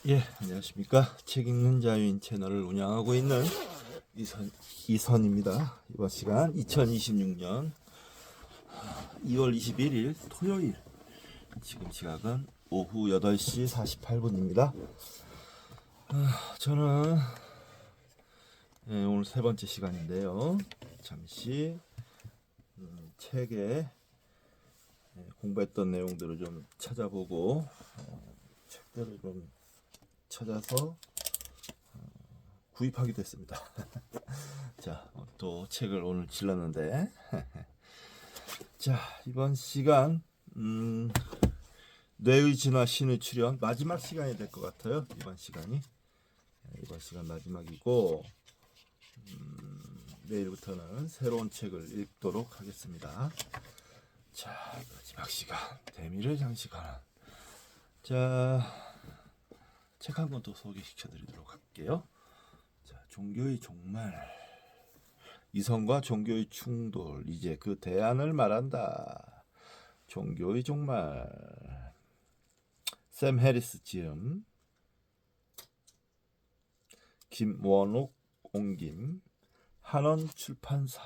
예, 안녕하십니까. 책 읽는 자유인 채널을 운영하고 있는 이선입니다. 이번 시간 2026년 2월 21일 토요일, 지금 시각은 오후 8시 48분입니다. 저는 오늘 세 번째 시간인데요. 잠시 책에 공부했던 내용들을 좀 찾아보고 책들을 좀 찾아서 구입하기도 했습니다. 자, 또 책을 오늘 질렀는데 자, 이번 시간 뇌의 진화 신의 출현 마지막 시간이 될 것 같아요. 이번 시간 마지막이고 내일부터는 새로운 책을 읽도록 하겠습니다. 자, 마지막 시간 대미를 장식하는 자, 책 한 권 더 소개시켜 드리도록 할게요. 자, 종교의 종말, 이성과 종교의 충돌, 이제 그 대안을 말한다. 종교의 종말, 샘 해리스 지음, 김원옥 옹김, 한원 출판사.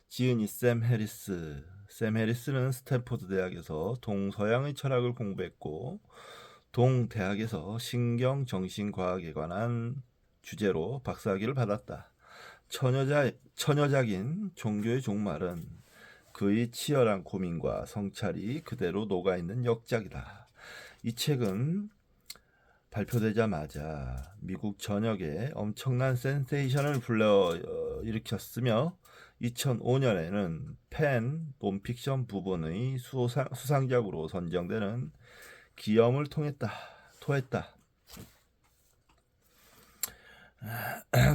지은이 샘 해리스. 샘 해리스는 스탠포드 대학에서 동서양의 철학을 공부했고 동대학에서 신경정신과학에 관한 주제로 박사학위를 받았다. 처녀작인 종교의 종말은 그의 치열한 고민과 성찰이 그대로 녹아있는 역작이다. 이 책은 발표되자마자 미국 전역에 엄청난 센세이션을 불러일으켰으며 2005년에는 펜 논픽션 부분의 수상작으로 선정되는 기염을 토했다.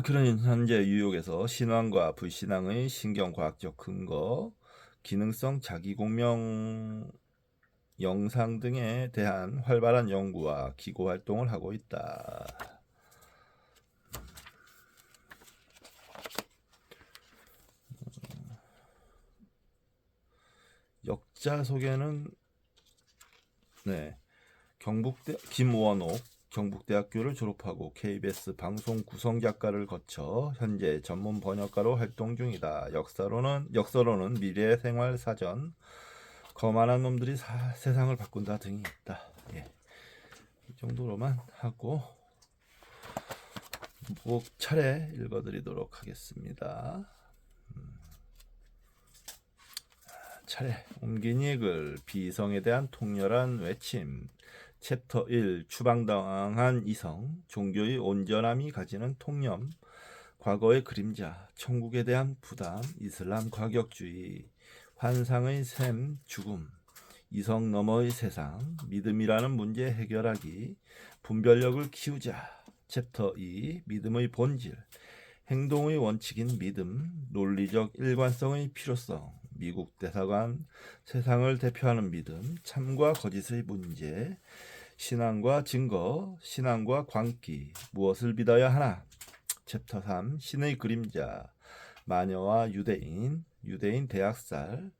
그러니 현재 뉴욕에서 신앙과 불신앙의 신경과학적 근거, 기능성 자기공명 영상 등에 대한 활발한 연구와 기고 활동을 하고 있다. 역자 소개는 김원옥 경북대학교를 졸업하고 KBS 방송 구성작가를 거쳐 현재 전문 번역가로 활동 중이다. 역서로는 미래의 생활 사전, 거만한 놈들이 세상을 바꾼다 등이 있다. 예. 이 정도로만 하고 차례 읽어드리도록 하겠습니다. 차례 옮기니 글 비성에 대한 통렬한 외침. 챕터 1 추방당한 이성, 종교의 온전함이 가지는 통념, 과거의 그림자, 천국에 대한 부담, 이슬람 과격주의, 환상의 샘, 죽음, 이성 너머의 세상, 믿음이라는 문제 해결하기, 분별력을 키우자. 챕터 2 믿음의 본질, 행동의 원칙인 믿음, 논리적 일관성의 필요성, 미국 대사관, 세상을 대표하는 믿음, 참과 거짓의 문제, 신앙과 증거, 신앙과 광기, 무엇을 믿어야 하나. 챕터 3 신의 그림자, 마녀와 유대인 대학살.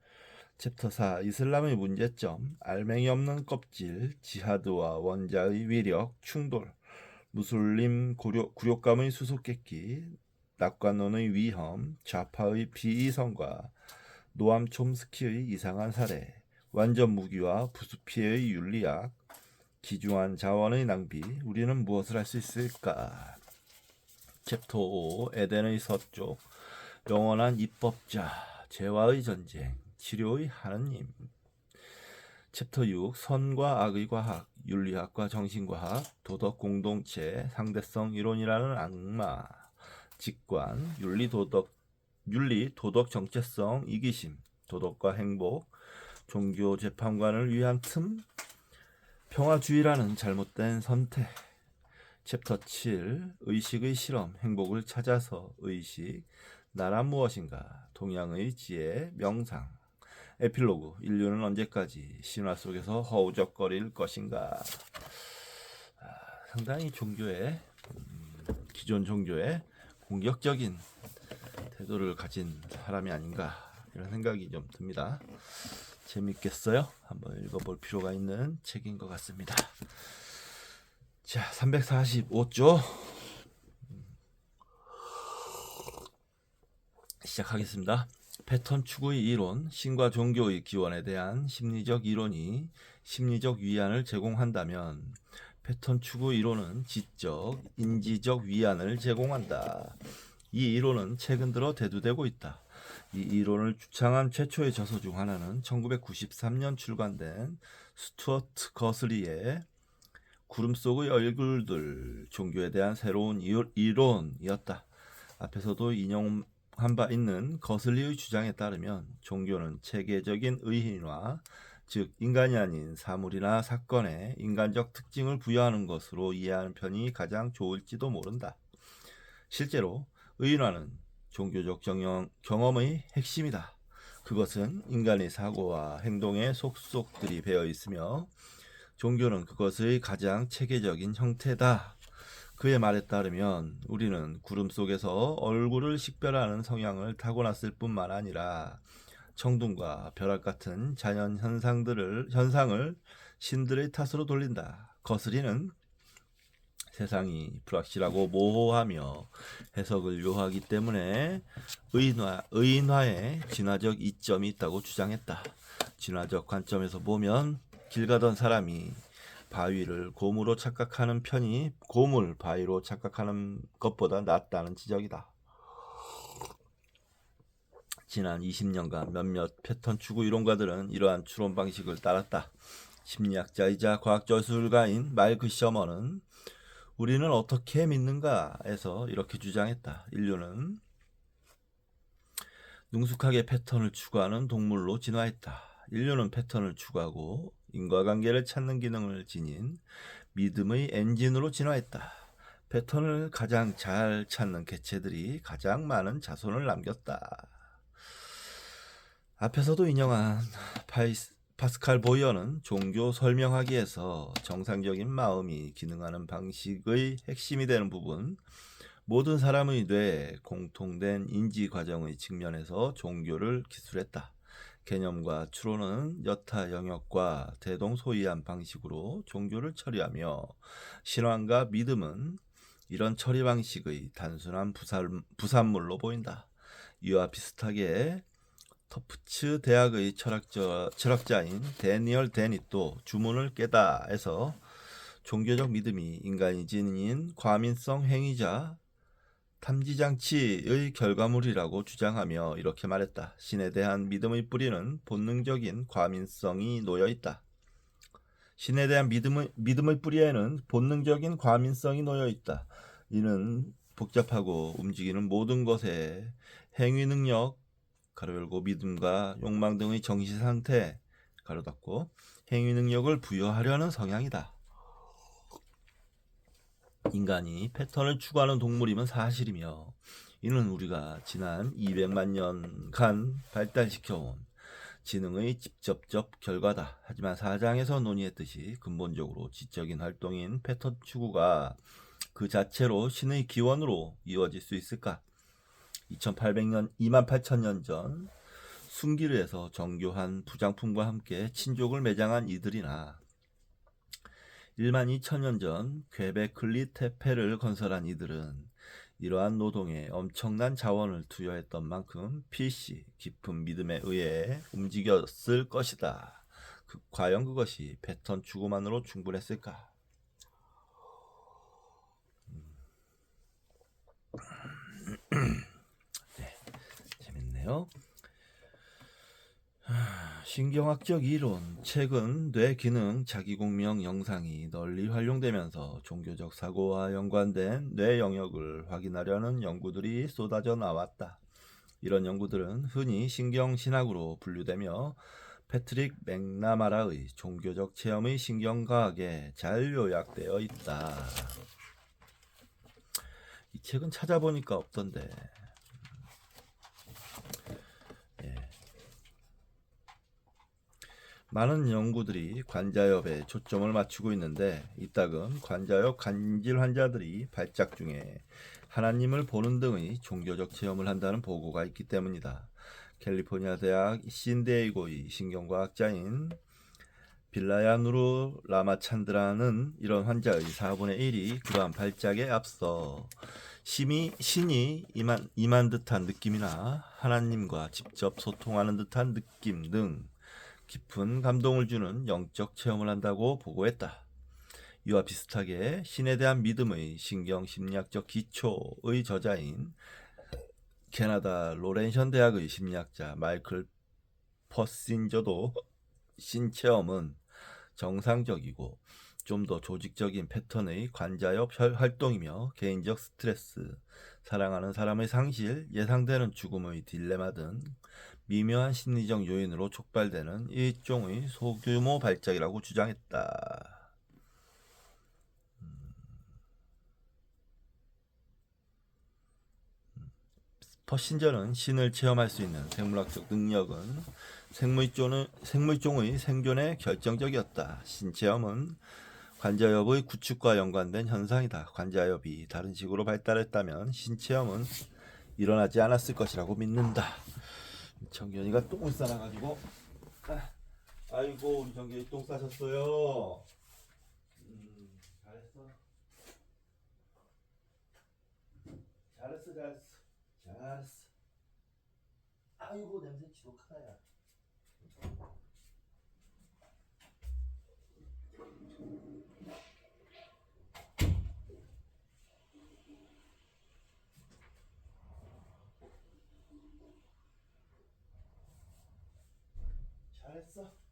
챕터 4 이슬람의 문제점, 알맹이 없는 껍질, 지하드와 원자의 위력, 충돌, 무슬림 굴욕감의 수수께끼, 낙관론의 위험, 좌파의 비이성과 노암 촘스키의 이상한 사례, 완전 무기와 부수피해의 윤리학, 기중한 자원의 낭비, 우리는 무엇을 할 수 있을까? 챕터 5 에덴의 서쪽, 영원한 입법자, 죄와의 전쟁, 치료의 하느님. 챕터 6 선과 악의 과학, 윤리학과 정신과학, 도덕 공동체, 상대성 이론이라는 악마, 직관, 윤리 도덕 정체성, 이기심, 도덕과 행복, 종교 재판관을 위한 틈, 평화주의라는 잘못된 선택. 챕터 7 의식의 실험, 행복을 찾아서 의식, 나란 무엇인가, 동양의 지혜, 명상. 에필로그, 인류는 언제까지 신화 속에서 허우적거릴 것인가. 상당히 기존 종교에 공격적인 태도를 가진 사람이 아닌가, 이런 생각이 좀 듭니다. 재밌겠어요? 한번 읽어볼 필요가 있는 책인 것 같습니다. 자, 345조 시작하겠습니다. 패턴 추구의 이론, 신과 종교의 기원에 대한 심리적 이론이 심리적 위안을 제공한다면 패턴 추구 이론은 지적, 인지적 위안을 제공한다. 이 이론은 최근 들어 대두되고 있다. 이 이론을 주창한 최초의 저서 중 하나는 1993년 출간된 스튜어트 거슬리의 구름 속의 얼굴들, 종교에 대한 새로운 이론이었다. 앞에서도 인용한 바 있는 거슬리의 주장에 따르면 종교는 체계적인 의인화, 즉 인간이 아닌 사물이나 사건에 인간적 특징을 부여하는 것으로 이해하는 편이 가장 좋을지도 모른다. 실제로 의인화는 종교적 경험의 핵심이다. 그것은 인간의 사고와 행동에 속속들이 배어 있으며 종교는 그것의 가장 체계적인 형태다. 그의 말에 따르면 우리는 구름 속에서 얼굴을 식별하는 성향을 타고났을 뿐만 아니라 청둥과 벼락 같은 자연 현상을 신들의 탓으로 돌린다. 거스리는 세상이 불확실하고 모호하며 해석을 요하기 때문에 의인화에 진화적 이점이 있다고 주장했다. 진화적 관점에서 보면 길 가던 사람이 바위를 곰으로 착각하는 편이 곰을 바위로 착각하는 것보다 낫다는 지적이다. 지난 20년간 몇몇 패턴 추구 이론가들은 이러한 추론 방식을 따랐다. 심리학자이자 과학저술가인 말크 셔먼은 우리는 어떻게 믿는가에서 이렇게 주장했다. 인류는 능숙하게 패턴을 추구하는 동물로 진화했다. 인류는 패턴을 추구하고 인과관계를 찾는 기능을 지닌 믿음의 엔진으로 진화했다. 패턴을 가장 잘 찾는 개체들이 가장 많은 자손을 남겼다. 앞에서도 인용한 파스칼 보이어는 종교 설명하기에서 정상적인 마음이 기능하는 방식의 핵심이 되는 부분, 모든 사람의 뇌에 공통된 인지 과정의 측면에서 종교를 기술했다. 개념과 추론은 여타 영역과 대동소이한 방식으로 종교를 처리하며 신앙과 믿음은 이런 처리 방식의 단순한 부산물로 보인다. 이와 비슷하게 터프츠 대학의 철학자인 데니얼 데닛도 주문을 깨다에서 종교적 믿음이 인간이 지닌 과민성 행위자 탐지장치의 결과물이라고 주장하며 이렇게 말했다. 신에 대한 믿음의 뿌리는 본능적인 과민성이 놓여있다. 신에 대한 믿음의 뿌리에는 본능적인 과민성이 놓여있다. 이는 복잡하고 움직이는 모든 것에 행위 능력, 가로 열고 믿음과 욕망 등의 정신 상태, 가로 닫고 행위 능력을 부여하려는 성향이다. 인간이 패턴을 추구하는 동물임은 사실이며 이는 우리가 지난 200만 년간 발달시켜온 지능의 직접적 결과다. 하지만 사장에서 논의했듯이 근본적으로 지적인 활동인 패턴 추구가 그 자체로 신의 기원으로 이루어질 수 있을까? 28,000년 전 순기르에서 정교한 부장품과 함께 친족을 매장한 이들이나 12,000년 전 퀘베클리 테페를 건설한 이들은 이러한 노동에 엄청난 자원을 투여했던 만큼 필시 깊은 믿음에 의해 움직였을 것이다. 과연 그것이 패턴 추구만으로 충분했을까? 네, 재밌네요. 신경학적 이론, 최근 뇌기능 자기공명 영상이 널리 활용되면서 종교적 사고와 연관된 뇌 영역을 확인하려는 연구들이 쏟아져 나왔다. 이런 연구들은 흔히 신경신학으로 분류되며 패트릭 맥나마라의 종교적 체험의 신경과학에 잘 요약되어 있다. 이 책은 찾아보니까 없던데. 많은 연구들이 관자엽에 초점을 맞추고 있는데 이따금 관자엽 간질 환자들이 발작 중에 하나님을 보는 등의 종교적 체험을 한다는 보고가 있기 때문이다. 캘리포니아 대학 신디에이고의 신경과학자인 빌라야누르 라마찬드라는 이런 환자의 4분의 1이 그러한 발작에 앞서 신이 임한 듯한 느낌이나 하나님과 직접 소통하는 듯한 느낌 등 깊은 감동을 주는 영적 체험을 한다고 보고했다. 이와 비슷하게 신에 대한 믿음의 신경심리학적 기초의 저자인 캐나다 로렌션 대학의 심리학자 마이클 퍼신저도 신체험은 정상적이고 좀 더 조직적인 패턴의 관자협 활동이며 개인적 스트레스, 사랑하는 사람의 상실, 예상되는 죽음의 딜레마 등 미묘한 심리적 요인으로 촉발되는 일종의 소규모 발작이라고 주장했다. 퍼신저는 신을 체험할 수 있는 생물학적 능력은 생물종의 생존에 결정적이었다. 신체험은 관자엽의 구축과 연관된 현상이다. 관자엽이 다른 식으로 발달했다면 신체험은 일어나지 않았을 것이라고 믿는다. 정견이가 똥을 싸놔가지고 아이고 우리 정견이 똥 싸셨어요. 잘했어. 잘했어. 아이고 냄새 지독하다 야. 잘했어.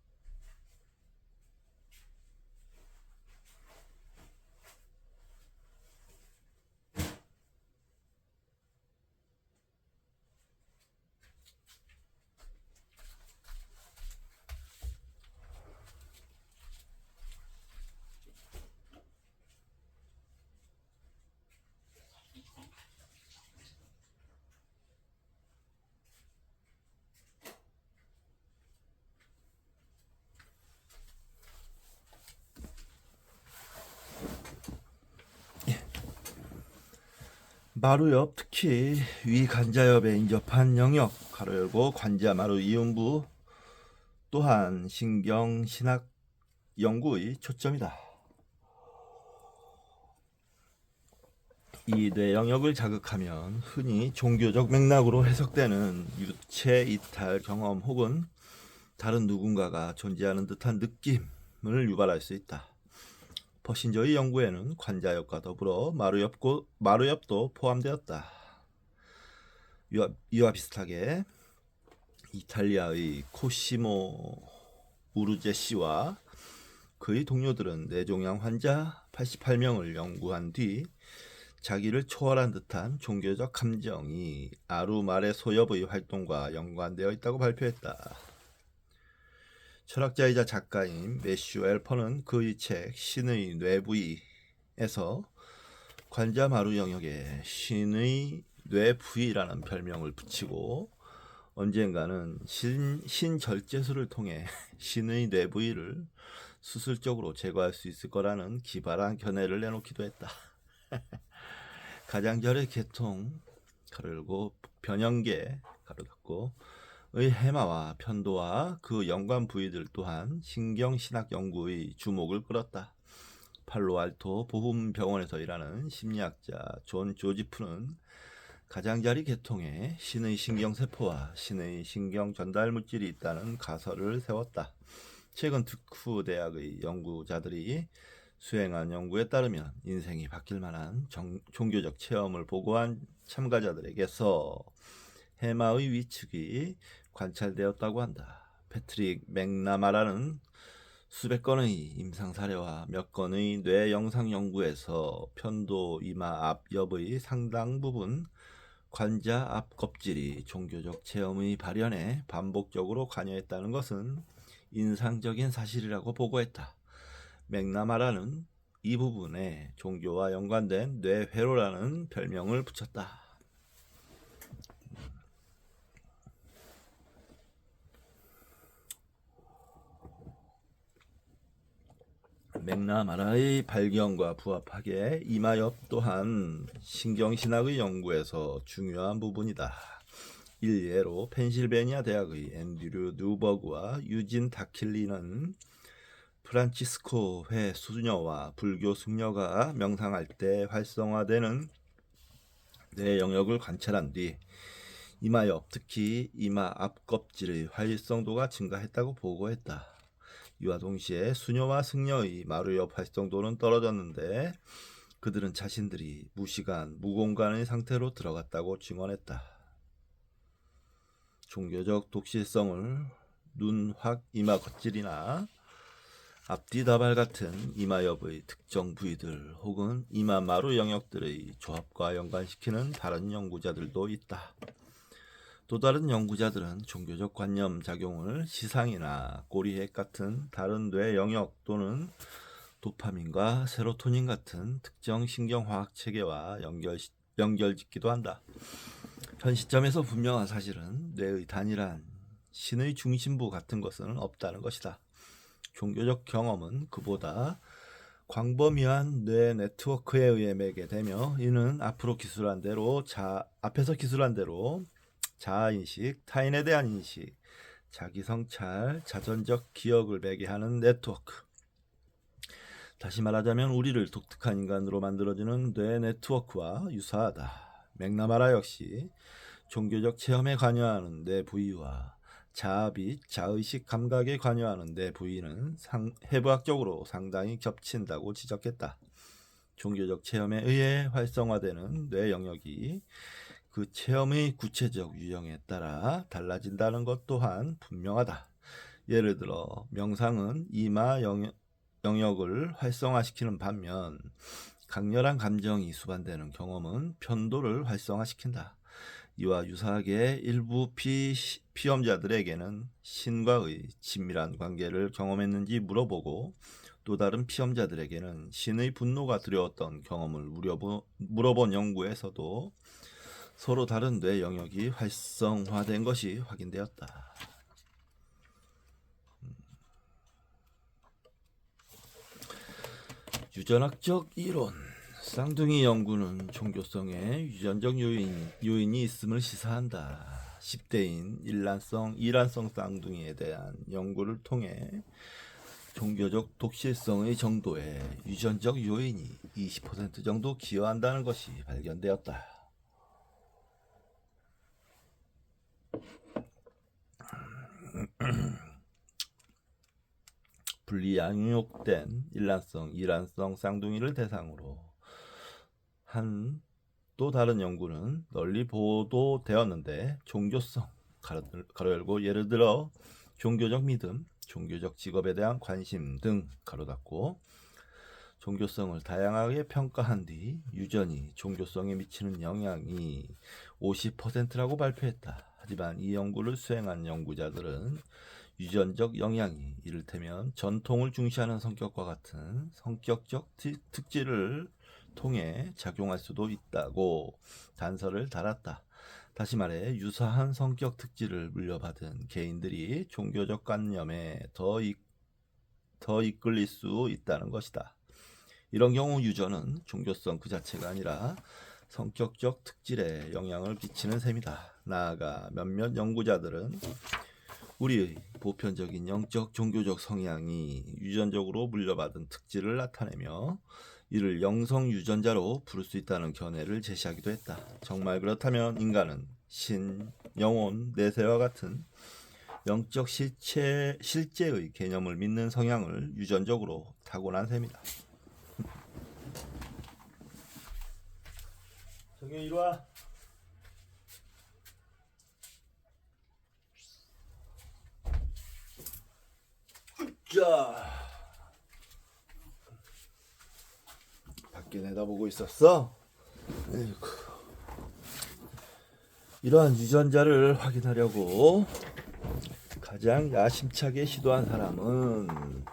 마루엽, 특히 위 관자엽에 인접한 영역 가로 열고 관자 마루 이음부 또한 신경신학 연구의 초점이다. 이 뇌 영역을 자극하면 흔히 종교적 맥락으로 해석되는 유체 이탈 경험 혹은 다른 누군가가 존재하는 듯한 느낌을 유발할 수 있다. 퍼신저의 연구에는 관자엽과 더불어 마루엽도 포함되었다. 이와 비슷하게 이탈리아의 코시모 우르제 씨와 그의 동료들은 뇌종양 환자 88명을 연구한 뒤 자기를 초월한 듯한 종교적 감정이 아루말의 소엽의 활동과 연관되어 있다고 발표했다. 철학자이자 작가인 매슈 엘퍼는 그의 책 신의 뇌부위에서 관자 마루 영역에 신의 뇌부위라는 별명을 붙이고 언젠가는 신절제술을 통해 신의 뇌부위를 수술적으로 제거할 수 있을 거라는 기발한 견해를 내놓기도 했다. 가장자리 계통 가르고 변형계 가로 닫고 의 해마와 편도와 그 연관 부위들 또한 신경신학 연구의 주목을 끌었다. 팔로알토 보훈병원에서 일하는 심리학자 존 조지프는 가장자리 계통에 신의 신경세포와 신의 신경 전달 물질이 있다는 가설을 세웠다. 최근 득후 대학의 연구자들이 수행한 연구에 따르면 인생이 바뀔 만한 종교적 체험을 보고한 참가자들에게서 해마의 위축이 관찰되었다고 한다. 패트릭 맥나마라는 수백 건의 임상 사례와 몇 건의 뇌 영상 연구에서 편도 이마 앞 옆의 상당 부분 관자 앞 껍질이 종교적 체험의 발현에 반복적으로 관여했다는 것은 인상적인 사실이라고 보고했다. 맥나마라는 이 부분에 종교와 연관된 뇌회로라는 별명을 붙였다. 맥나마라의 발견과 부합하게 이마엽 또한 신경신학의 연구에서 중요한 부분이다. 일례로 펜실베니아 대학의 앤드류 뉴버그와 유진 다킬리는 프란치스코 회 수녀와 불교 승려가 명상할 때 활성화되는 뇌 영역을 관찰한 뒤 이마 옆, 특히 이마 앞껍질의 활성도가 증가했다고 보고했다. 이와 동시에 수녀와 승려의 마루 옆 활성도는 떨어졌는데 그들은 자신들이 무시간, 무공간의 상태로 들어갔다고 증언했다. 종교적 독실성을 눈, 확, 이마 겉질이나 앞뒤 다발 같은 이마 옆의 특정 부위들 혹은 이마 마루 영역들의 조합과 연관시키는 다른 연구자들도 있다. 또 다른 연구자들은 종교적 관념 작용을 시상이나 꼬리핵 같은 다른 뇌 영역 또는 도파민과 세로토닌 같은 특정 신경화학 체계와 연결짓기도 한다. 현 시점에서 분명한 사실은 뇌의 단일한 신의 중심부 같은 것은 없다는 것이다. 종교적 경험은 그보다 광범위한 뇌 네트워크에 의해 매개되며 이는 앞에서 기술한 대로 자아인식, 타인에 대한 인식, 자기 성찰, 자전적 기억을 매개하는 네트워크. 다시 말하자면 우리를 독특한 인간으로 만들어주는 뇌 네트워크와 유사하다. 맥나마라 역시 종교적 체험에 관여하는 뇌 부위와 자아빛, 자의식 감각에 관여하는 뇌 부위는 해부학적으로 상당히 겹친다고 지적했다. 종교적 체험에 의해 활성화되는 뇌 영역이 그 체험의 구체적 유형에 따라 달라진다는 것 또한 분명하다. 예를 들어 명상은 이마 영역을 활성화시키는 반면 강렬한 감정이 수반되는 경험은 편도를 활성화시킨다. 이와 유사하게 일부 피험자들에게는 신과의 친밀한 관계를 경험했는지 물어보고 또 다른 피험자들에게는 신의 분노가 두려웠던 경험을 물어본 연구에서도 서로 다른 뇌 영역이 활성화된 것이 확인되었다. 유전학적 이론. 쌍둥이 연구는 종교성에 유전적 요인이 있음을 시사한다. 10대인 이란성 쌍둥이에 대한 연구를 통해 종교적 독실성의 정도에 유전적 요인이 20% 정도 기여한다는 것이 발견되었다. 분리 양육된 이란성 쌍둥이를 대상으로 한 또 다른 연구는 널리 보도되었는데 종교성 가로 열고 예를 들어 종교적 믿음, 종교적 직업에 대한 관심 등 가로 닫고 종교성을 다양하게 평가한 뒤 유전이 종교성에 미치는 영향이 50%라고 발표했다. 하지만 이 연구를 수행한 연구자들은 유전적 영향이 이를테면 전통을 중시하는 성격과 같은 성격적 특질을 통해 작용할 수도 있다고 단서를 달았다. 다시 말해 유사한 성격 특질을 물려받은 개인들이 종교적 관념에 더 이끌릴 수 있다는 것이다. 이런 경우 유전은 종교성 그 자체가 아니라 성격적 특질에 영향을 끼치는 셈이다. 나아가 몇몇 연구자들은 우리의 보편적인 영적 종교적 성향이 유전적으로 물려받은 특질을 나타내며 이를 영성 유전자로 부를 수 있다는 견해를 제시하기도 했다. 정말 그렇다면 인간은 신, 영혼, 내세와 같은 영적 실제의 개념을 믿는 성향을 유전적으로 타고난 셈이다. 정현 이리 와. 자, 밖에 내다보고 있었어. 에이구. 이러한 유전자를 확인하려고 가장 야심차게 시도한 사람은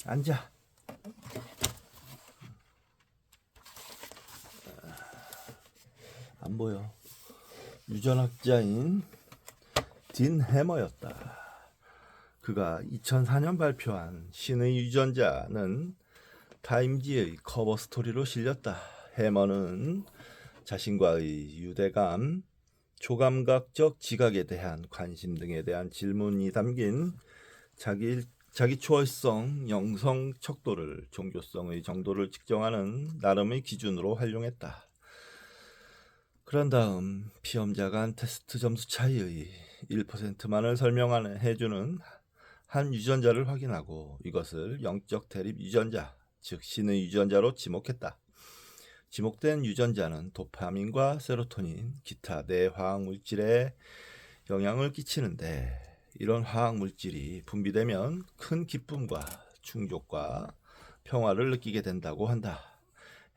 앉아. 안 보여. 유전학자인 딘 해머였다. 그가 2004년 발표한 신의 유전자는 타임지의 커버 스토리로 실렸다. 해머는 자신과의 유대감, 초감각적 지각에 대한 관심 등에 대한 질문이 담긴 자기 초월성 영성 척도를 종교성의 정도를 측정하는 나름의 기준으로 활용했다. 그런 다음 피험자 간 테스트 점수 차이의 1%만을 해주는 한 유전자를 확인하고 이것을 영적 대립 유전자, 즉 신의 유전자로 지목했다. 지목된 유전자는 도파민과 세로토닌, 기타 내 화학물질에 영향을 끼치는데 이런 화학물질이 분비되면 큰 기쁨과 충족과 평화를 느끼게 된다고 한다.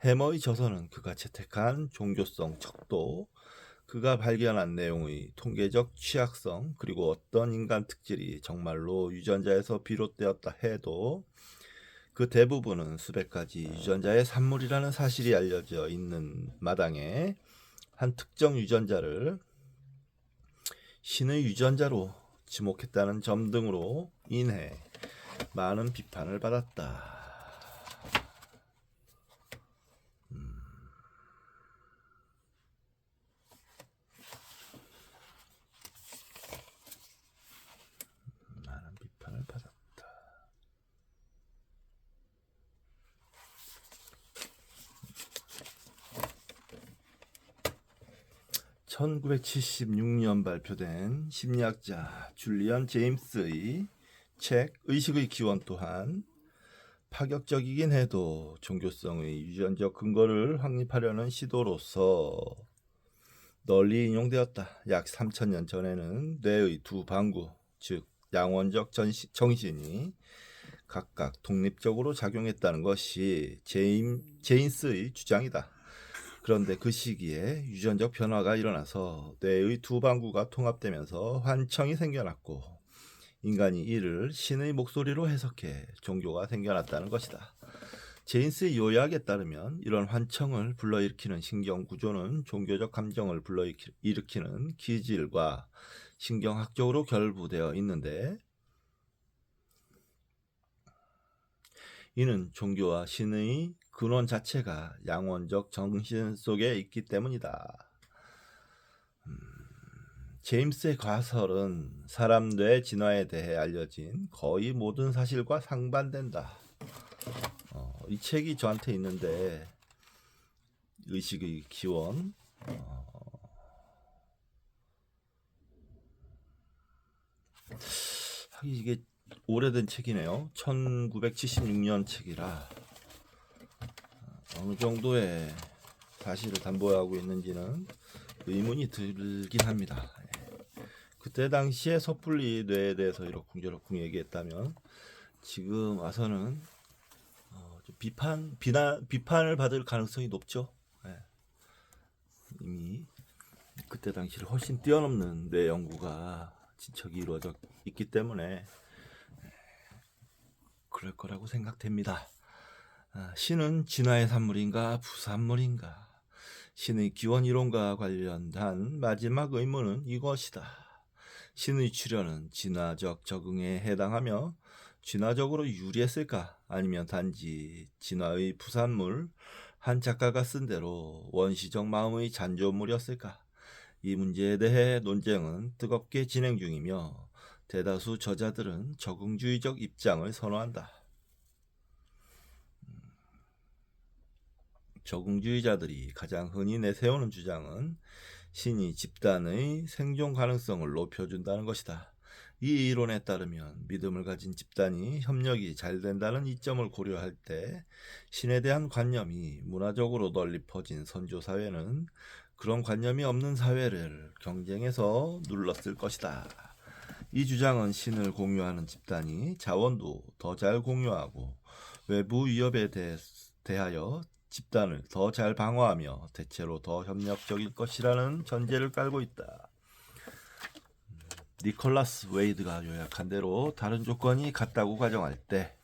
해머의 저서는 그가 채택한 종교성 척도, 그가 발견한 내용의 통계적 취약성, 그리고 어떤 인간 특질이 정말로 유전자에서 비롯되었다 해도 그 대부분은 수백 가지 유전자의 산물이라는 사실이 알려져 있는 마당에 한 특정 유전자를 신의 유전자로 지목했다는 점 등으로 인해 많은 비판을 받았다. 많은 비판을 받았다. 1976년 발표된 심리학자 줄리안 제임스의 책 의식의 기원 또한 파격적이긴 해도 종교성의 유전적 근거를 확립하려는 시도로서 널리 인용되었다. 약 3000년 전에는 뇌의 두 방구, 즉 양원적 정신이 각각 독립적으로 작용했다는 것이 제임스의 주장이다. 그런데 그 시기에 유전적 변화가 일어나서 뇌의 두 방구가 통합되면서 환청이 생겨났고 인간이 이를 신의 목소리로 해석해 종교가 생겨났다는 것이다. 제임스의 요약에 따르면 이런 환청을 불러일으키는 신경구조는 종교적 감정을 불러일으키는 기질과 신경학적으로 결부되어 있는데 이는 종교와 신의 근원 자체가 양원적 정신 속에 있기 때문이다. 제임스의 가설은 사람 뇌 진화에 대해 알려진 거의 모든 사실과 상반된다. 이 책이 저한테 있는데 의식의 기원 이게 오래된 책이네요. 1976년 책이라 어느 정도의 사실을 담보하고 있는지는 의문이 들긴 합니다. 그때 당시에 섣불리 뇌에 대해서 이러쿵저러쿵 얘기했다면 지금 와서는 비판을 받을 가능성이 높죠. 이미 그때 당시를 훨씬 뛰어넘는 뇌 연구가 진척이 이루어져 있기 때문에 그럴 거라고 생각됩니다. 신은 진화의 산물인가 부산물인가? 신의 기원 이론과 관련한 마지막 의문은 이것이다. 신의 출현은 진화적 적응에 해당하며 진화적으로 유리했을까? 아니면 단지 진화의 부산물, 한 작가가 쓴 대로 원시적 마음의 잔존물이었을까? 이 문제에 대해 논쟁은 뜨겁게 진행 중이며 대다수 저자들은 적응주의적 입장을 선호한다. 적응주의자들이 가장 흔히 내세우는 주장은 신이 집단의 생존 가능성을 높여준다는 것이다. 이 이론에 따르면 믿음을 가진 집단이 협력이 잘 된다는 이점을 고려할 때 신에 대한 관념이 문화적으로 널리 퍼진 선조사회는 그런 관념이 없는 사회를 경쟁해서 눌렀을 것이다. 이 주장은 신을 공유하는 집단이 자원도 더 잘 공유하고 외부 위협에 대하여 집단을 더 잘 방어하며 대체로 더 협력적일 것이라는 전제를 깔고 있다. 니콜라스 웨이드가 요약한 대로 다른 조건이 같다고 가정할 때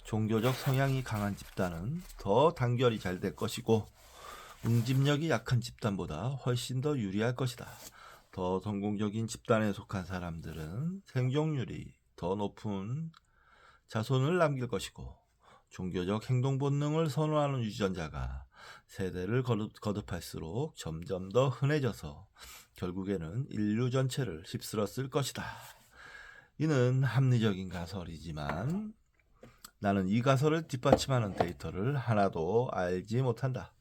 종교적 성향이 강한 집단은 더 단결이 잘 될 것이고 응집력이 약한 집단보다 훨씬 더 유리할 것이다. 더 성공적인 집단에 속한 사람들은 생존율이 더 높은 자손을 남길 것이고 종교적 행동 본능을 선호하는 유전자가 세대를 거듭할수록 점점 더 흔해져서 결국에는 인류 전체를 휩쓸었을 것이다. 이는 합리적인 가설이지만 나는 이 가설을 뒷받침하는 데이터를 하나도 알지 못한다.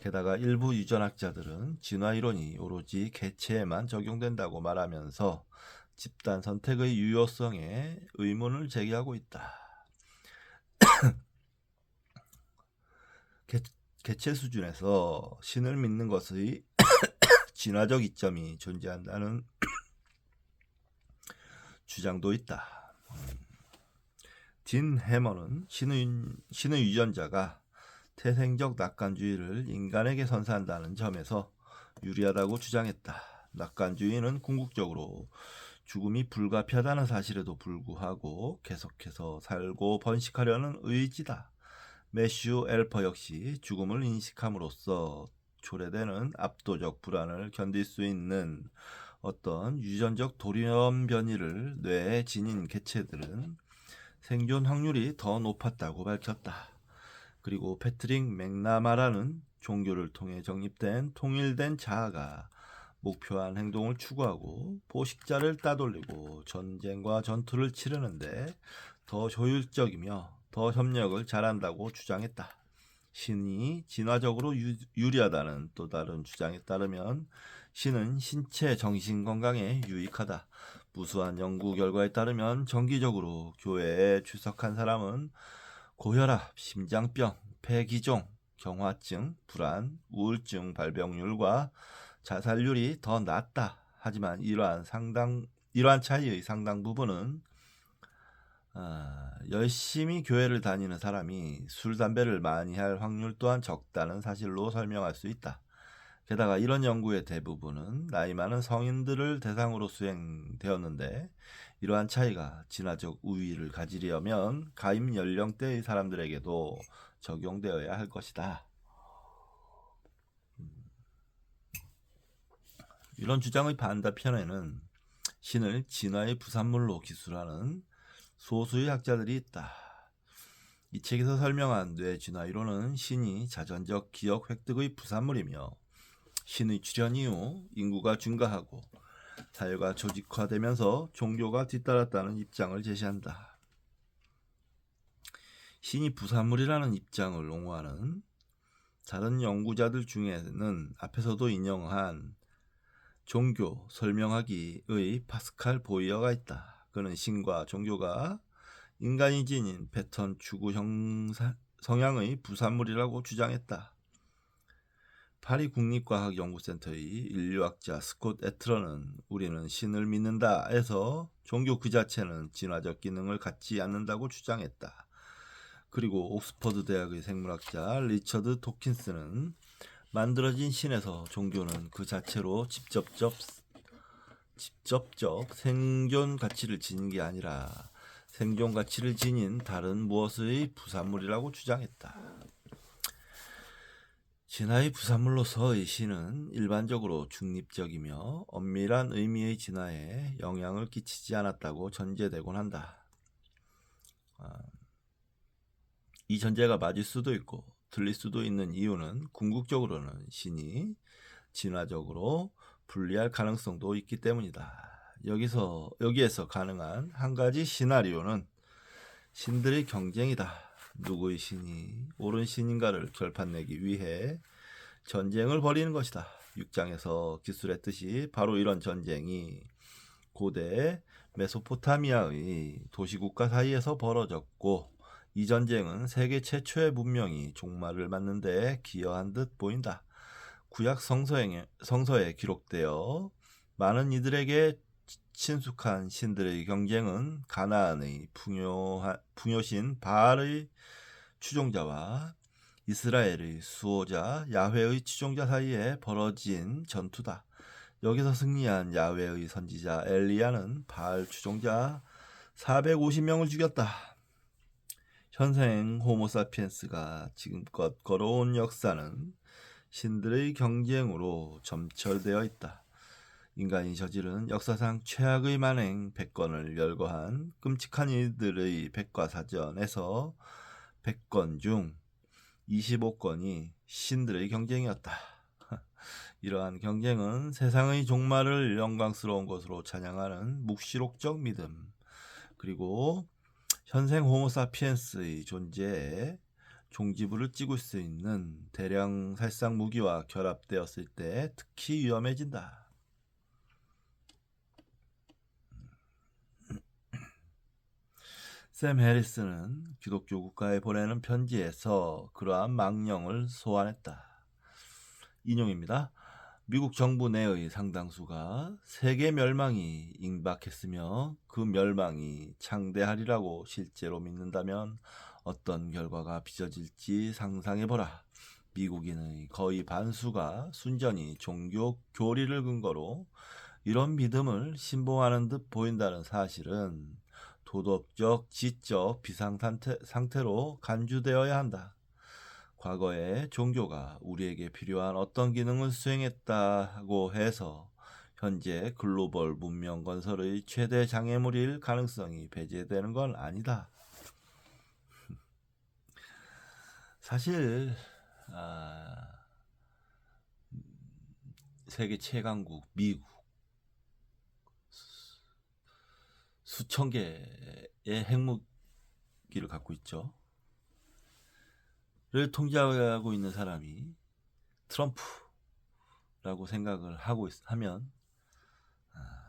게다가 일부 유전학자들은 진화이론이 오로지 개체에만 적용된다고 말하면서 집단 선택의 유효성에 의문을 제기하고 있다. 개체 수준에서 신을 믿는 것의 진화적 이점이 존재한다는 주장도 있다. 딘 해머는 신의 유전자가 태생적 낙관주의를 인간에게 선사한다는 점에서 유리하다고 주장했다. 낙관주의는 궁극적으로 죽음이 불가피하다는 사실에도 불구하고 계속해서 살고 번식하려는 의지다. 매슈 엘퍼 역시 죽음을 인식함으로써 초래되는 압도적 불안을 견딜 수 있는 어떤 유전적 돌연 변이를 뇌에 지닌 개체들은 생존 확률이 더 높았다고 밝혔다. 그리고 패트릭 맥나마라는 종교를 통해 정립된 통일된 자아가 목표한 행동을 추구하고 포식자를 따돌리고 전쟁과 전투를 치르는데 더 효율적이며 더 협력을 잘한다고 주장했다. 신이 진화적으로 유리하다는 또 다른 주장에 따르면 신은 신체 정신 건강에 유익하다. 무수한 연구 결과에 따르면 정기적으로 교회에 출석한 사람은 고혈압, 심장병, 폐기종, 경화증, 불안, 우울증 발병률과 자살률이 더 낮다. 하지만 이러한 차이의 상당 부분은 열심히 교회를 다니는 사람이 술, 담배를 많이 할 확률 또한 적다는 사실로 설명할 수 있다. 게다가 이런 연구의 대부분은 나이 많은 성인들을 대상으로 수행되었는데 이러한 차이가 진화적 우위를 가지려면 가임 연령대의 사람들에게도 적용되어야 할 것이다. 이런 주장의 반대편에는 신을 진화의 부산물로 기술하는 소수의 학자들이 있다. 이 책에서 설명한 뇌 진화 이론은 신이 자전적 기억 획득의 부산물이며 신의 출현 이후 인구가 증가하고 사회가 조직화되면서 종교가 뒤따랐다는 입장을 제시한다. 신이 부산물이라는 입장을 옹호하는 다른 연구자들 중에는 앞에서도 인용한 종교 설명하기의 파스칼 보이어가 있다. 그는 신과 종교가 인간이 지닌 패턴 추구 성향의 부산물이라고 주장했다. 파리 국립과학연구센터의 인류학자 스콧 애트러는 우리는 신을 믿는다에서 종교 그 자체는 진화적 기능을 갖지 않는다고 주장했다. 그리고 옥스퍼드 대학의 생물학자 리처드 토킨스는 만들어진 신에서 종교는 그 자체로 직접적 생존 가치를 지닌 게 아니라 생존 가치를 지닌 다른 무엇의 부산물이라고 주장했다. 진화의 부산물로서의 신은 일반적으로 중립적이며 엄밀한 의미의 진화에 영향을 끼치지 않았다고 전제되곤 한다. 이 전제가 맞을 수도 있고 틀릴 수도 있는 이유는 궁극적으로는 신이 진화적으로 분리할 가능성도 있기 때문이다. 여기에서 가능한 한 가지 시나리오는 신들의 경쟁이다. 누구의 신이 옳은 신인가를 결판내기 위해 전쟁을 벌이는 것이다. 6장에서 기술했듯이 바로 이런 전쟁이 고대 메소포타미아의 도시국가 사이에서 벌어졌고 이 전쟁은 세계 최초의 문명이 종말을 맞는 데 기여한 듯 보인다. 구약 성서에 기록되어 많은 이들에게 친숙한 신들의 경쟁은 가나안의 풍요신 바알의 추종자와 이스라엘의 수호자 야훼의 추종자 사이에 벌어진 전투다. 여기서 승리한 야훼의 선지자 엘리야는 바알 추종자 450명을 죽였다. 현생 호모사피엔스가 지금껏 걸어온 역사는 신들의 경쟁으로 점철되어 있다. 인간이 저지른 역사상 최악의 만행 100건을 열거한 끔찍한 이들의 백과사전에서 100건 중 25건이 신들의 경쟁이었다. 이러한 경쟁은 세상의 종말을 영광스러운 것으로 찬양하는 묵시록적 믿음, 그리고 현생 호모사피엔스의 존재에 종지부를 찍을 수 있는 대량 살상 무기와 결합되었을 때 특히 위험해진다. 샘 해리스는 기독교 국가에 보내는 편지에서 그러한 망령을 소환했다. 인용입니다. 미국 정부 내의 상당수가 세계 멸망이 임박했으며 그 멸망이 창대하리라고 실제로 믿는다면 어떤 결과가 빚어질지 상상해보라. 미국인의 거의 반수가 순전히 종교 교리를 근거로 이런 믿음을 신봉하는 듯 보인다는 사실은 도덕적, 지적 비상상태로 간주되어야 한다. 과거에 종교가 우리에게 필요한 어떤 기능을 수행했다고 해서 현재 글로벌 문명 건설의 최대 장애물일 가능성이 배제되는 건 아니다. 사실 세계 최강국 미국 수천 개의 핵무기를 갖고 있죠. 를 통제하고 있는 사람이 트럼프라고 생각을 하면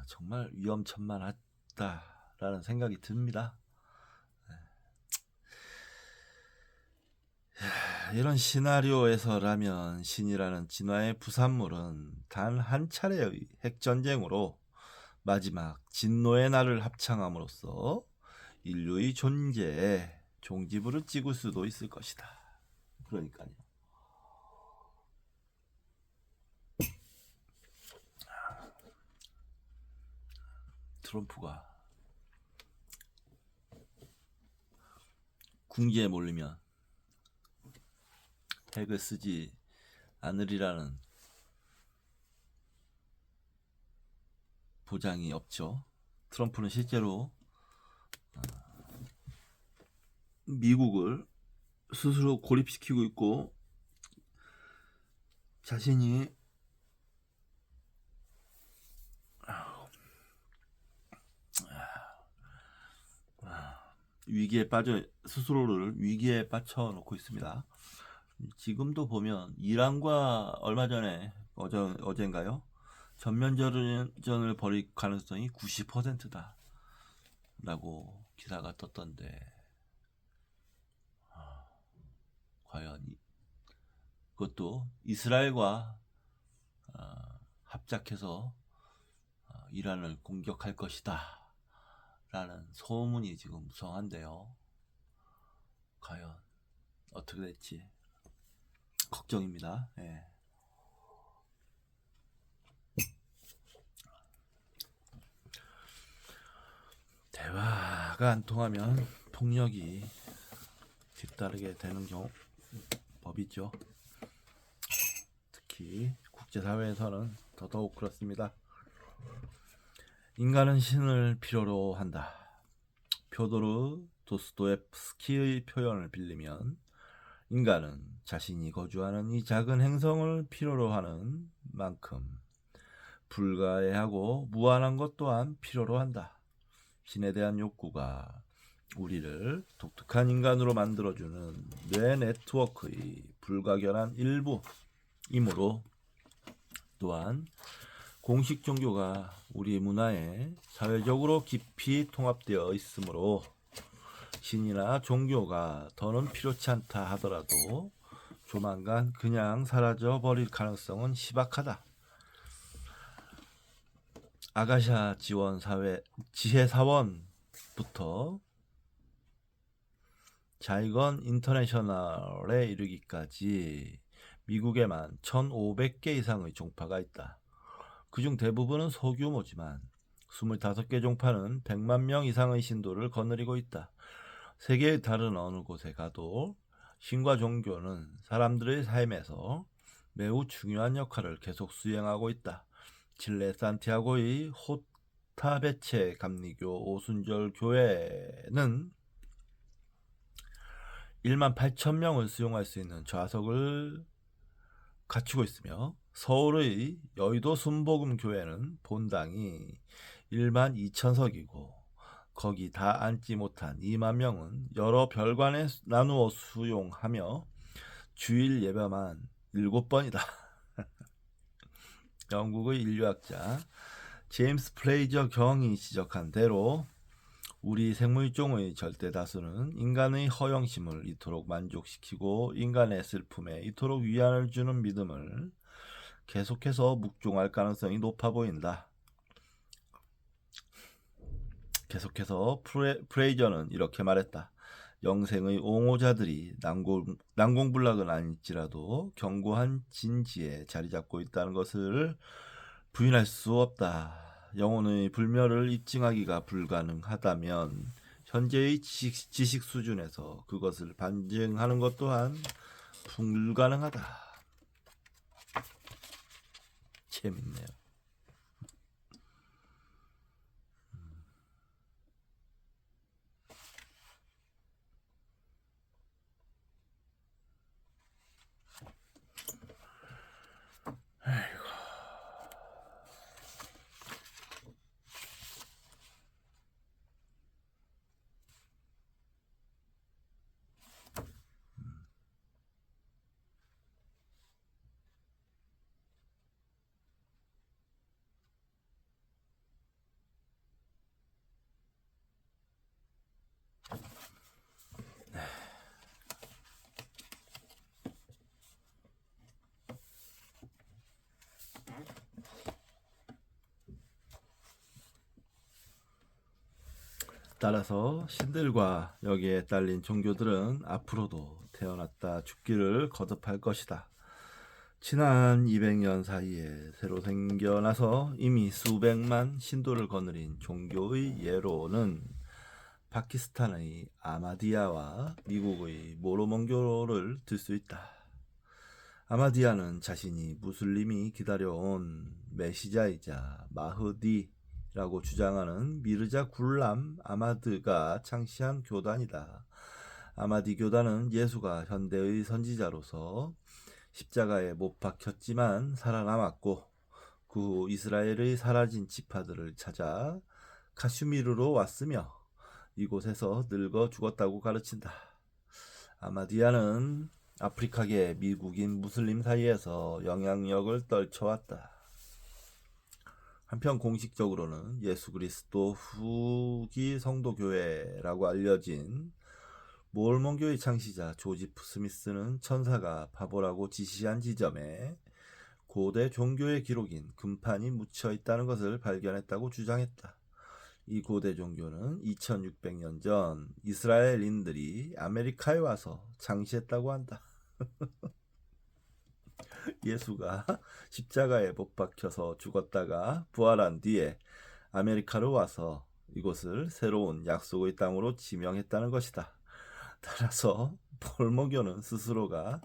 정말 위험천만하다라는 생각이 듭니다. 이런 시나리오에서라면 신이라는 진화의 부산물은 단 한 차례의 핵전쟁으로 마지막 진노의 날을 합창함으로써 인류의 존재에 종지부를 찍을 수도 있을 것이다. 그러니까요. 트럼프가 궁지에 몰리면 핵을 쓰지 않으리라는 보장이 없죠. 트럼프는 실제로 미국을 스스로 고립시키고 있고 자신이 스스로를 위기에 빠져 놓고 있습니다. 지금도 보면 이란과 얼마 전에 어젠가요? 전면전을 벌일 가능성이 90%다 라고 기사가 떴던데 과연 그것도 이스라엘과 합작해서 이란을 공격할 것이다 라는 소문이 지금 무성한데요. 과연 어떻게 될지 걱정입니다. 예. 대화가 안 통하면 폭력이 뒤따르게 되는 법이죠. 특히 국제사회에서는 더더욱 그렇습니다. 인간은 신을 필요로 한다. 퓨도르 도스토옙스키의 표현을 빌리면 인간은 자신이 거주하는 이 작은 행성을 필요로 하는 만큼 불가해하고 무한한 것 또한 필요로 한다. 신에 대한 욕구가 우리를 독특한 인간으로 만들어주는 뇌 네트워크의 불가결한 일부이므로 또한 공식 종교가 우리 문화에 사회적으로 깊이 통합되어 있으므로 신이나 종교가 더는 필요치 않다 하더라도 조만간 그냥 사라져 버릴 가능성은 희박하다. 아가샤 지혜사원부터 자이건 인터내셔널에 이르기까지 미국에만 1,500개 이상의 종파가 있다. 그중 대부분은 소규모지만 25개 종파는 100만 명 이상의 신도를 거느리고 있다. 세계의 다른 어느 곳에 가도 신과 종교는 사람들의 삶에서 매우 중요한 역할을 계속 수행하고 있다. 칠레 산티아고의 호타베체 감리교 오순절 교회는 1만 8천 명을 수용할 수 있는 좌석을 갖추고 있으며 서울의 여의도 순복음교회는 본당이 1만 2천석이고 거기 다 앉지 못한 2만 명은 여러 별관에 나누어 수용하며 주일 예배만 7번이다. 영국의 인류학자 제임스 프레이저 경이 지적한 대로 우리 생물종의 절대 다수는 인간의 허영심을 이토록 만족시키고 인간의 슬픔에 이토록 위안을 주는 믿음을 계속해서 묵종할 가능성이 높아 보인다. 계속해서 프레이저는 이렇게 말했다. 영생의 옹호자들이 난공불락은 아닐지라도 견고한 진지에 자리 잡고 있다는 것을 부인할 수 없다. 영혼의 불멸을 입증하기가 불가능하다면 현재의 지식 수준에서 그것을 반증하는 것 또한 불가능하다. 재밌네요. 따라서 신들과 여기에 딸린 종교들은 앞으로도 태어났다 죽기를 거듭할 것이다. 지난 200년 사이에 새로 생겨나서 이미 수백만 신도를 거느린 종교의 예로는 파키스탄의 아마디아와 미국의 모로몬교를 들 수 있다. 아마디아는 자신이 무슬림이 기다려온 메시자이자 마흐디라고 주장하는 미르자 굴람 아마드가 창시한 교단이다. 아마디 교단은 예수가 현대의 선지자로서 십자가에 못 박혔지만 살아남았고 그 후 이스라엘의 사라진 지파들을 찾아 카슈미르로 왔으며 이곳에서 늙어 죽었다고 가르친다. 아마디아는 아프리카계 미국인 무슬림 사이에서 영향력을 떨쳐왔다. 한편 공식적으로는 예수 그리스도 후기 성도교회라고 알려진 모르몬교의 창시자 조지프 스미스는 천사가 바보라고 지시한 지점에 고대 종교의 기록인 금판이 묻혀 있다는 것을 발견했다고 주장했다. 이 고대 종교는 2600년 전 이스라엘인들이 아메리카에 와서 창시했다고 한다. 예수가 십자가에 못 박혀서 죽었다가 부활한 뒤에 아메리카로 와서 이곳을 새로운 약속의 땅으로 지명했다는 것이다. 따라서 볼모교는 스스로가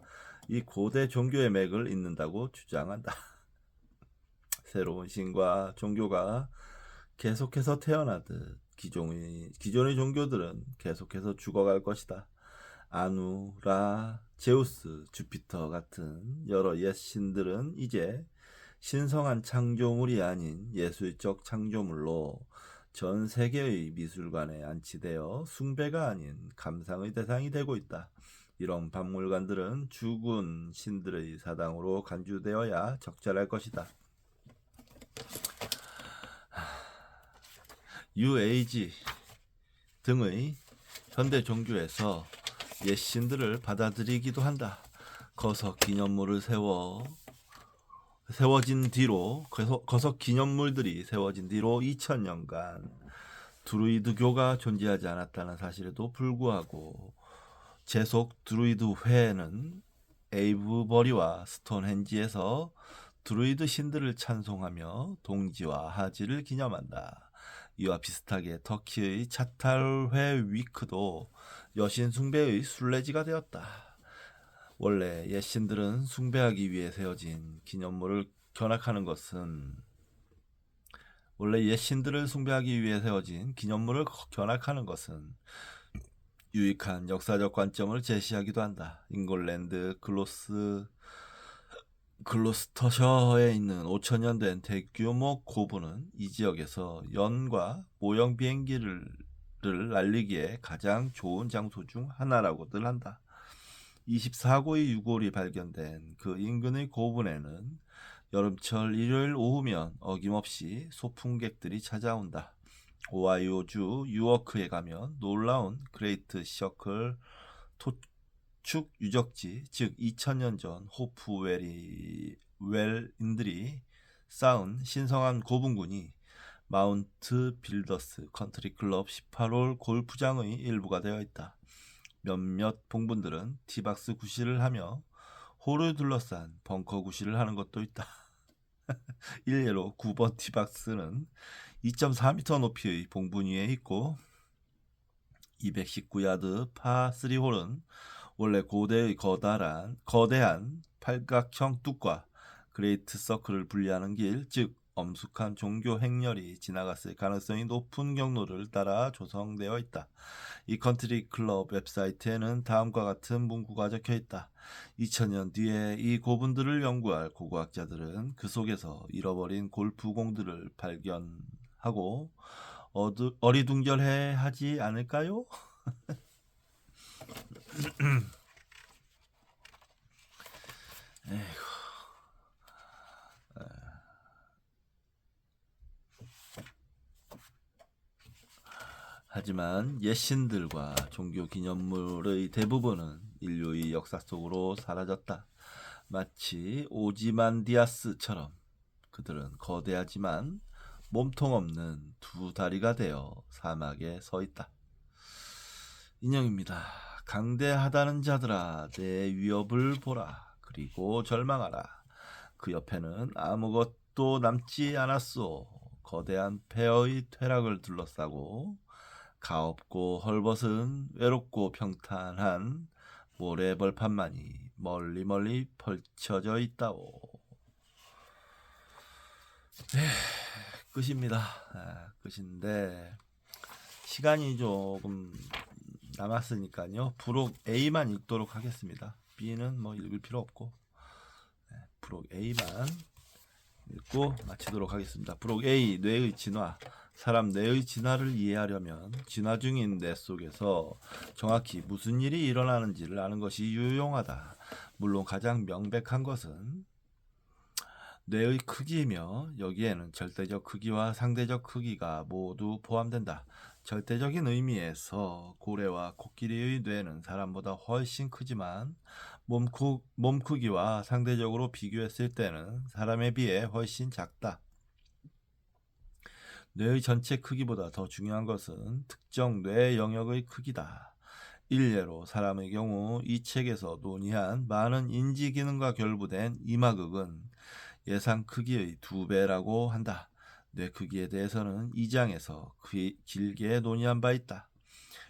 이 고대 종교의 맥을 잇는다고 주장한다. 새로운 신과 종교가 계속해서 태어나듯 기존의 종교들은 계속해서 죽어갈 것이다. 아누, 라, 제우스, 주피터 같은 여러 옛 신들은 이제 신성한 창조물이 아닌 예술적 창조물로 전 세계의 미술관에 안치되어 숭배가 아닌 감상의 대상이 되고 있다. 이런 박물관들은 죽은 신들의 사당으로 간주되어야 적절할 것이다. UAG 등의 현대 종교에서 옛 신들을 받아들이기도 한다. 거석 기념물을 거석 기념물들이 세워진 뒤로 2000년간 드루이드교가 존재하지 않았다는 사실에도 불구하고 제속 드루이드 회는 에이브버리와 스톤헨지에서 드루이드 신들을 찬송하며 동지와 하지를 기념한다. 이와 비슷하게 터키의 차탈회 위크도 여신 숭배의 순례지가 되었다. 원래 옛 신들은 숭배하기 위해 세워진 기념물을 견학하는 것은 유익한 역사적 관점을 제시하기도 한다. 잉글랜드 글로스터셔에 있는 5천년 된 대규모 고분은 이 지역에서 연과 모형 비행기를 날리기에 가장 좋은 장소 중 하나라고들 한다. 24고의 유골이 발견된 그 인근의 고분에는 여름철 일요일 오후면 어김없이 소풍객들이 찾아온다. 오하이오주 유워크에 가면 놀라운 그레이트 서클 토축 유적지, 즉 2000년 전 호프웰인들이 쌓은 신성한 고분군이 마운트 빌더스 컨트리 클럽 18홀 골프장의 일부가 되어 있다. 몇몇 봉분들은 티박스 구실을 하며 홀을 둘러싼 벙커 구실을 하는 것도 있다. 일례로 9번 티박스는 2.4m 높이의 봉분 위에 있고 219야드 파3 홀은 원래 고대의 거대한 팔각형 뚝과 그레이트 서클을 분리하는 길, 즉 엄숙한 종교 행렬이 지나갔을 가능성이 높은 경로를 따라 조성되어 있다. 이 컨트리 클럽 웹사이트에는 다음과 같은 문구가 적혀 있다. 2000년 뒤에 이 고분들을 연구할 고고학자들은 그 속에서 잃어버린 골프공들을 발견하고 어리둥절해 하지 않을까요? 에이구. 하지만 옛 신들과 종교 기념물의 대부분은 인류의 역사 속으로 사라졌다. 마치 오지만디아스처럼 그들은 거대하지만 몸통 없는 두 다리가 되어 사막에 서 있다. 인형입니다. 강대하다는 자들아, 내 위협을 보라. 그리고 절망하라. 그 옆에는 아무것도 남지 않았소. 거대한 폐허의 퇴락을 둘러싸고 가없고 헐벗은 외롭고 평탄한 모래벌판만이 멀리 펼쳐져 있다오. 네, 끝입니다. 끝인데 시간이 조금 남았으니까요. 부록 A만 읽도록 하겠습니다. B는 뭐 읽을 필요 없고 부록 A만 읽고 마치도록 하겠습니다. 부록 A, 뇌의 진화. 사람 뇌의 진화를 이해하려면 진화 중인 뇌 속에서 정확히 무슨 일이 일어나는지를 아는 것이 유용하다. 물론 가장 명백한 것은 뇌의 크기이며 여기에는 절대적 크기와 상대적 크기가 모두 포함된다. 절대적인 의미에서 고래와 코끼리의 뇌는 사람보다 훨씬 크지만 몸 크기와 상대적으로 비교했을 때는 사람에 비해 훨씬 작다. 뇌의 전체 크기보다 더 중요한 것은 특정 뇌 영역의 크기다. 일례로 사람의 경우 이 책에서 논의한 많은 인지 기능과 결부된 이마극은 예상 크기의 2배라고 한다. 뇌 크기에 대해서는 2장에서 길게 논의한 바 있다.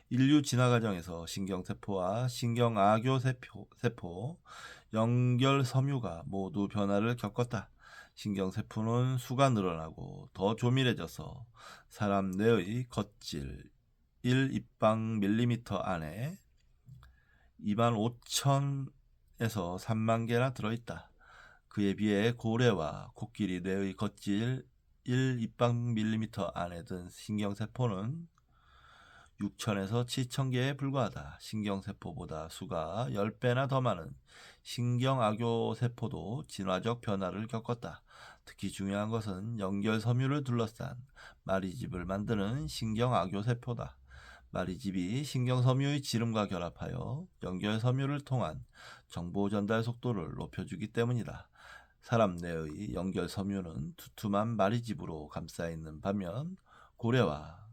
인류 진화 과정에서 신경세포와 신경악교세포, 연결섬유가 모두 변화를 겪었다. 신경세포는 수가 늘어나고 더 조밀해져서 사람 뇌의 겉질 1입방 안에 25,000에서 3만 개나 들어있다. 그에 비해 고래와 코끼리 뇌의 겉질 1입방 안에 든 신경세포는 6,000에서 7,000개에 불과하다. 신경세포보다 수가 10배나 더 많은 신경악교세포도 진화적 변화를 겪었다. 특히 중요한 것은 연결섬유를 둘러싼 마리집을 만드는 신경악교세포다. 마리집이 신경섬유의 지름과 결합하여 연결섬유를 통한 정보 전달 속도를 높여주기 때문이다. 사람 뇌의 연결섬유는 두툼한 마리집으로 감싸있는 반면 고래와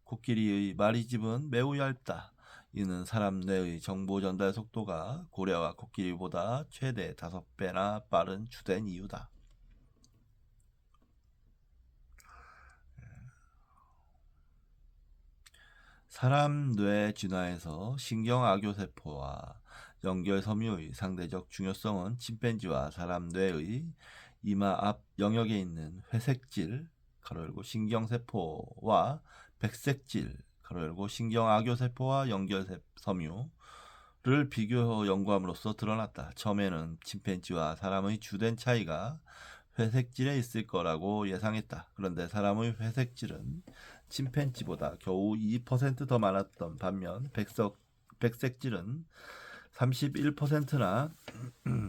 코끼리의 마리집은 매우 얇다. 이는 사람 뇌의 정보 전달 속도가 고래와 코끼리보다 최대 5배나 빠른 주된 이유다. 사람 뇌 진화에서 신경악교세포와 연결섬유의 상대적 중요성은 침팬지와 사람 뇌의 이마 앞 영역에 있는 회색질 (신경세포와 백색질 가로 열고 신경악교세포와 연결섬유를 비교 연구함으로써 드러났다. 처음에는 침팬지와 사람의 주된 차이가 회색질에 있을 거라고 예상했다. 그런데 사람의 회색질은 침팬지보다 겨우 2% 더 많았던 반면 백색질은 31%나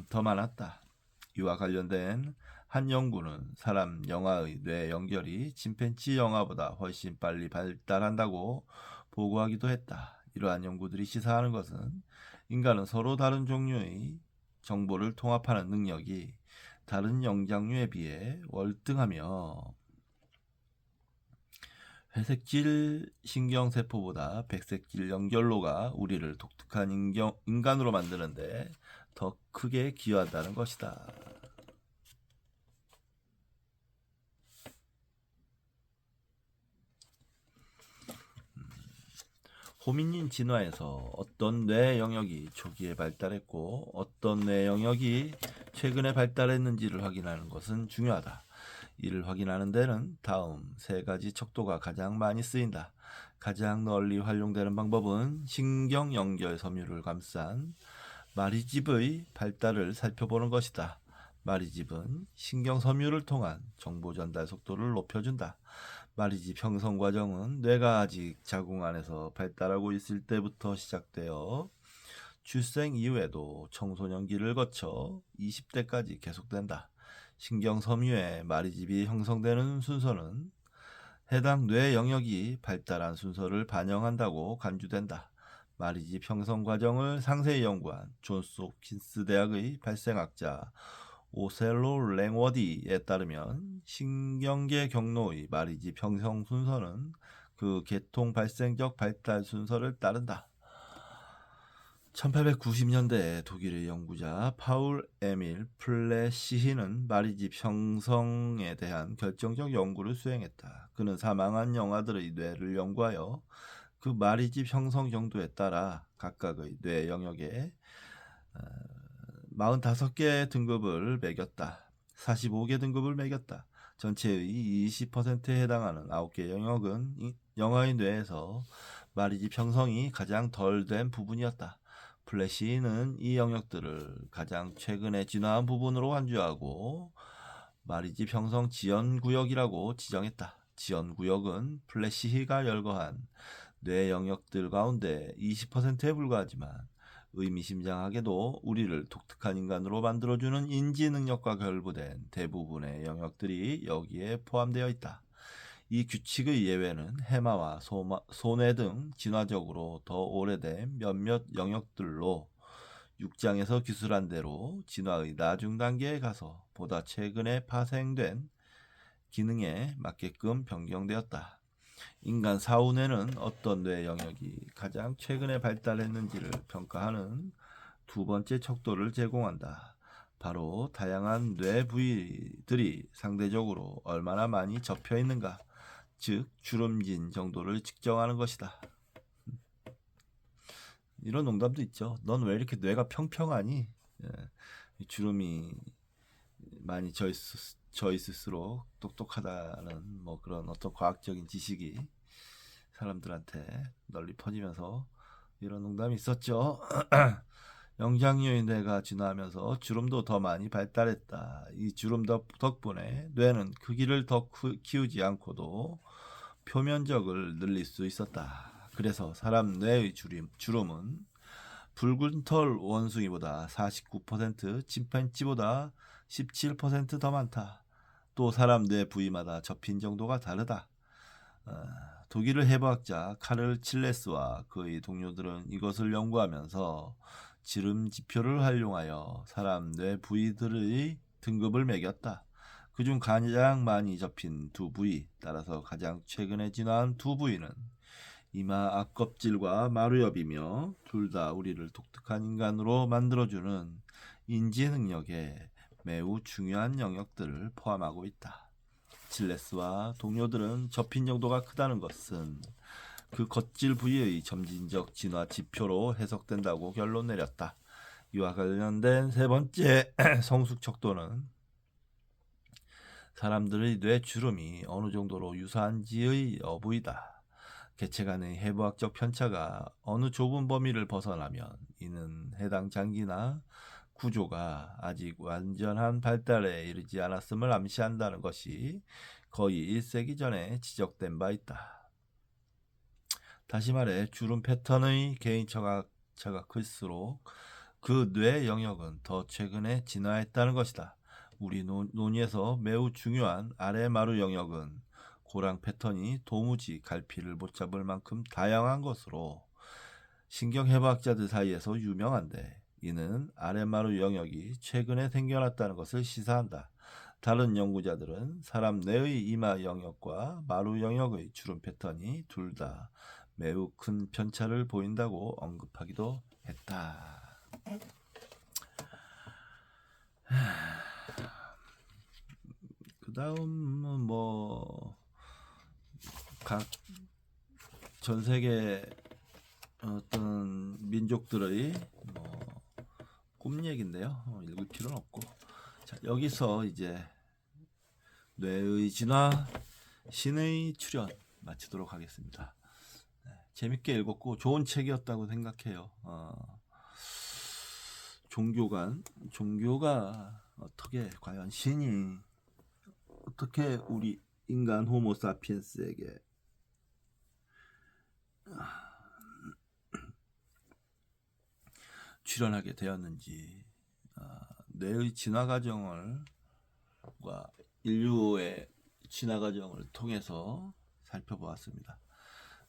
더 많았다. 이와 관련된 한 연구는 사람 영아의 뇌 연결이 침팬지 영아보다 훨씬 빨리 발달한다고 보고하기도 했다. 이러한 연구들이 시사하는 것은 인간은 서로 다른 종류의 정보를 통합하는 능력이 다른 영장류에 비해 월등하며 회색질 신경세포보다 백색질 연결로가 우리를 독특한 인간으로 만드는데 더 크게 기여한다는 것이다. 호미닌 진화에서 어떤 뇌 영역이 초기에 발달했고 어떤 뇌 영역이 최근에 발달했는지를 확인하는 것은 중요하다. 이를 확인하는 데는 다음 세 가지 척도가 가장 많이 쓰인다. 가장 널리 활용되는 방법은 신경 연결 섬유를 감싼 마리집의 발달을 살펴보는 것이다. 마리집은 신경 섬유를 통한 정보 전달 속도를 높여준다. 마리집 형성 과정은 뇌가 아직 자궁 안에서 발달하고 있을 때부터 시작되어 출생 이후에도 청소년기를 거쳐 20대까지 계속된다. 신경섬유의 마리집이 형성되는 순서는 해당 뇌 영역이 발달한 순서를 반영한다고 간주된다. 마리집 형성 과정을 상세히 연구한 존스 홉킨스 대학의 발생학자 오셀로 랭워디에 따르면 신경계 경로의 마리집 형성 순서는 그 계통 발생적 발달 순서를 따른다. 1890년대에 독일의 연구자 파울 에밀 플레시히는 마리집 형성에 대한 결정적 연구를 수행했다. 그는 사망한 영아들의 뇌를 연구하여 그 마리집 형성 정도에 따라 각각의 뇌 영역에 45개 등급을 매겼다. 45개 등급을 매겼다. 전체의 20%에 해당하는 9개 영역은 영아의 뇌에서 마리집 형성이 가장 덜 된 부분이었다. 플래시는 이 영역들을 가장 최근에 진화한 부분으로 간주하고 마리집 형성 지연구역이라고 지정했다. 지연구역은 플래시가 열거한 뇌 영역들 가운데 20%에 불과하지만 의미심장하게도 우리를 독특한 인간으로 만들어주는 인지 능력과 결부된 대부분의 영역들이 여기에 포함되어 있다. 이 규칙의 예외는 해마와 소뇌 등 진화적으로 더 오래된 몇몇 영역들로 6장에서 기술한 대로 진화의 나중 단계에 가서 보다 최근에 파생된 기능에 맞게끔 변경되었다. 인간 사후뇌는 어떤 뇌 영역이 가장 최근에 발달했는지를 평가하는 두 번째 척도를 제공한다. 바로 다양한 뇌 부위들이 상대적으로 얼마나 많이 접혀 있는가, 즉 주름진 정도를 측정하는 것이다. 이런 농담도 있죠. 넌 왜 이렇게 뇌가 평평하니? 주름이 많이 져 있을수록 똑똑하다는 뭐 그런 어떤 과학적인 지식이 사람들한테 널리 퍼지면서 이런 농담이 있었죠. 영장류의 뇌가 진화하면서 주름도 더 많이 발달했다. 이 주름 덕분에 뇌는 크기를 더 키우지 않고도 표면적을 늘릴 수 있었다. 그래서 사람 뇌의 주름은 붉은 털 원숭이보다 49%, 침팬지보다 17%더 많다. 또 사람 뇌 부위마다 접힌 정도가 다르다. 독일의 해부학자 카를 칠레스와 그의 동료들은 이것을 연구하면서 지름 지표를 활용하여 사람 뇌 부위들의 등급을 매겼다. 그중 가장 많이 접힌 두 부위, 따라서 가장 최근에 진화한 두 부위는 이마 앞껍질과 마루엽이며 둘 다 우리를 독특한 인간으로 만들어주는 인지 능력에 매우 중요한 영역들을 포함하고 있다. 칠레스와 동료들은 접힌 정도가 크다는 것은 그 겉질 부위의 점진적 진화 지표로 해석된다고 결론 내렸다. 이와 관련된 세 번째 성숙 척도는 사람들의 뇌 주름이 어느 정도로 유사한지의 여부이다. 개체 간의 해부학적 편차가 어느 좁은 범위를 벗어나면 이는 해당 장기나 구조가 아직 완전한 발달에 이르지 않았음을 암시한다는 것이 거의 1세기 전에 지적된 바 있다. 다시 말해 주름 패턴의 개인차가 클수록 그 뇌 영역은 더 최근에 진화했다는 것이다. 우리 논의에서 매우 중요한 아래 마루 영역은 고랑 패턴이 도무지 갈피를 못 잡을 만큼 다양한 것으로 신경해부학자들 사이에서 유명한데 이는 아래 마루 영역이 최근에 생겨났다는 것을 시사한다. 다른 연구자들은 사람 뇌의 이마 영역과 마루 영역의 주름 패턴이 둘 다 매우 큰 편차를 보인다고 언급하기도 했다. 그 다음은 뭐 각 전 세계 어떤 민족들의 뭐 꿈 얘기인데요. 읽을 필요는 없고, 자, 여기서 이제 뇌의 진화, 신의 출현 마치도록 하겠습니다. 네, 재밌게 읽었고 좋은 책이었다고 생각해요. 종교가 어떻게 과연 신이 어떻게 우리 인간 호모 사피엔스에게 출현하게 되었는지, 뇌의 진화 과정과 인류의 진화 과정을 통해서 살펴보았습니다.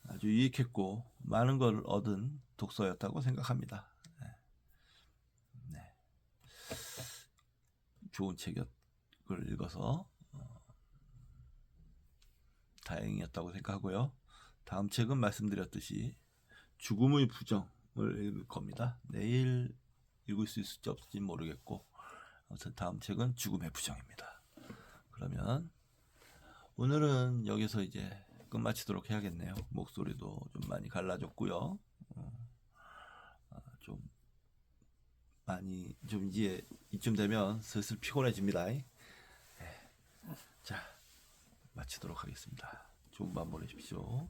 아주 유익했고 많은 걸 얻은 독서였다고 생각합니다. 네. 좋은 책을 읽어서 다행이었다고 생각하고요. 다음 책은 말씀드렸듯이 죽음의 부정을 읽을 겁니다. 내일 읽을 수 있을지 없을지 모르겠고, 아무튼 다음 책은 죽음의 부정입니다. 그러면 오늘은 여기서 이제 끝마치도록 해야겠네요. 목소리도 좀 많이 갈라졌고요. 좀 이제 이쯤 되면 슬슬 피곤해집니다. 자, 마치도록 하겠습니다. 좋은 밤 보내십시오.